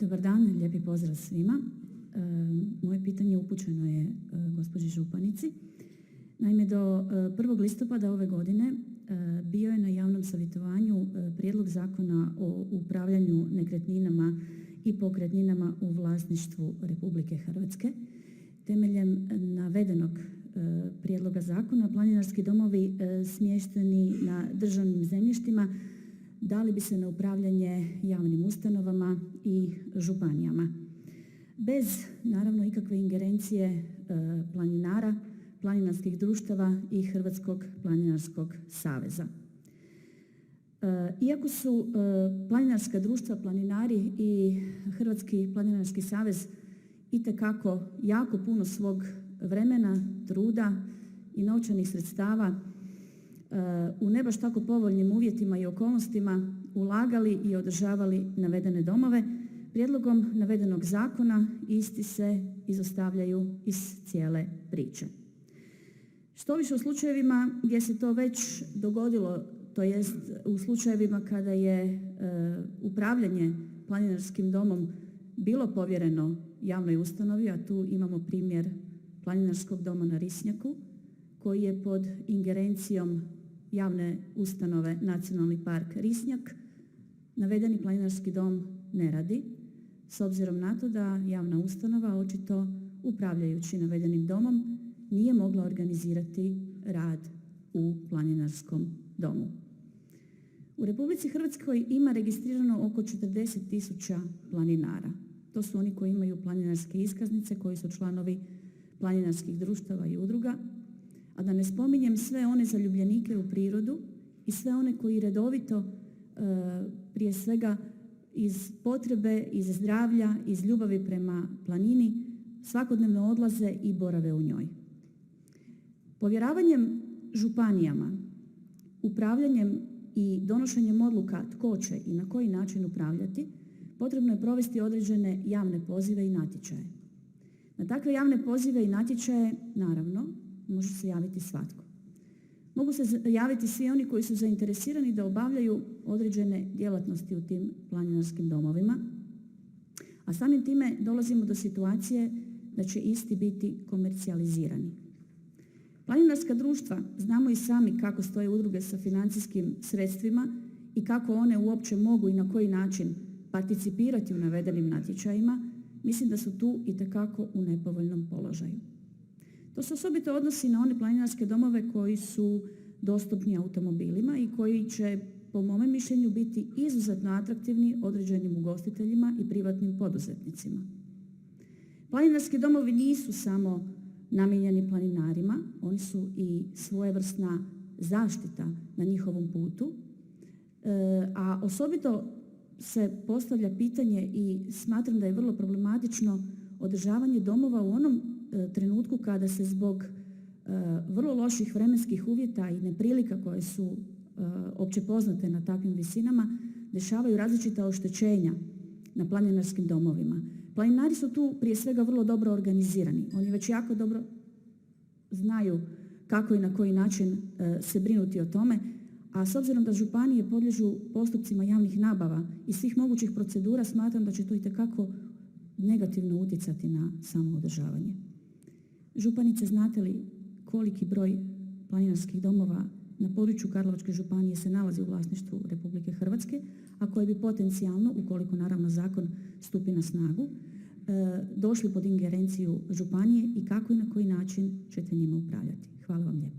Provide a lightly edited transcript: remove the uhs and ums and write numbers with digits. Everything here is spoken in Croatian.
Dobar dan, lijepi pozdrav svima. Moje pitanje upućeno je gospođi županici. Naime, do 1. listopada ove godine bio je na javnom savjetovanju prijedlog zakona o upravljanju nekretninama i pokretninama u vlasništvu Republike Hrvatske. Temeljem navedenog prijedloga zakona planinarski domovi smješteni na državnim zemljištima dali bi se na upravljanje javnim ustanovama i županijama. Bez, naravno, ikakve ingerencije planinara, planinarskih društava i Hrvatskog planinarskog saveza. Iako su planinarska društva, planinari i Hrvatski planinarski savez itekako jako puno svog vremena, truda i novčanih sredstava u ne baš tako povoljnim uvjetima i okolnostima ulagali i održavali navedene domove, prijedlogom navedenog zakona isti se izostavljaju iz cijele priče. Štoviše, u slučajevima gdje se to već dogodilo, to jest u slučajevima kada je upravljanje planinarskim domom bilo povjereno javnoj ustanovi, a tu imamo primjer Planinarskog doma na Risnjaku koji je pod ingerencijom javne ustanove Nacionalni park Risnjak, navedeni planinarski dom ne radi, s obzirom na to da javna ustanova očito upravljajući navedenim domom nije mogla organizirati rad u planinarskom domu. U Republici Hrvatskoj ima registrirano oko 40.000 planinara. To su oni koji imaju planinarske iskaznice, koji su članovi planinarskih društava i udruga, a da ne spominjem sve one zaljubljenike u prirodu i sve one koji redovito, prije svega iz potrebe, iz zdravlja, iz ljubavi prema planini, svakodnevno odlaze i borave u njoj. Povjeravanjem županijama, upravljanjem i donošenjem odluka tko će i na koji način upravljati, potrebno je provesti određene javne pozive i natječaje. Na takve javne pozive i natječaje, naravno, može se javiti svatko. Mogu se javiti svi oni koji su zainteresirani da obavljaju određene djelatnosti u tim planinarskim domovima, a samim time dolazimo do situacije da će isti biti komercijalizirani. Planinarska društva, znamo i sami kako stoje udruge sa financijskim sredstvima i kako one uopće mogu i na koji način participirati u navedenim natječajima, mislim da su tu itekako u nepovoljnom položaju. To se osobito odnosi na one planinarske domove koji su dostupni automobilima i koji će, po mome mišljenju, biti izuzetno atraktivni određenim ugostiteljima i privatnim poduzetnicima. Planinarski domovi nisu samo namijenjeni planinarima, oni su i svojevrsna zaštita na njihovom putu, a osobito se postavlja pitanje i smatram da je vrlo problematično održavanje domova u onom trenutku kada se zbog vrlo loših vremenskih uvjeta i neprilika koje su opće poznate na takvim visinama dešavaju različita oštećenja na planinarskim domovima. Planinari su tu prije svega vrlo dobro organizirani. Oni već jako dobro znaju kako i na koji način se brinuti o tome, a s obzirom da županije podliježu postupcima javnih nabava i svih mogućih procedura, smatram da će to itekako negativno utjecati na samo održavanje. Županice, znate li koliki broj planinarskih domova na području Karlovačke županije se nalazi u vlasništvu Republike Hrvatske, a koje bi potencijalno, ukoliko naravno zakon stupi na snagu, došli pod ingerenciju županije i kako i na koji način ćete njima upravljati? Hvala vam lijepo.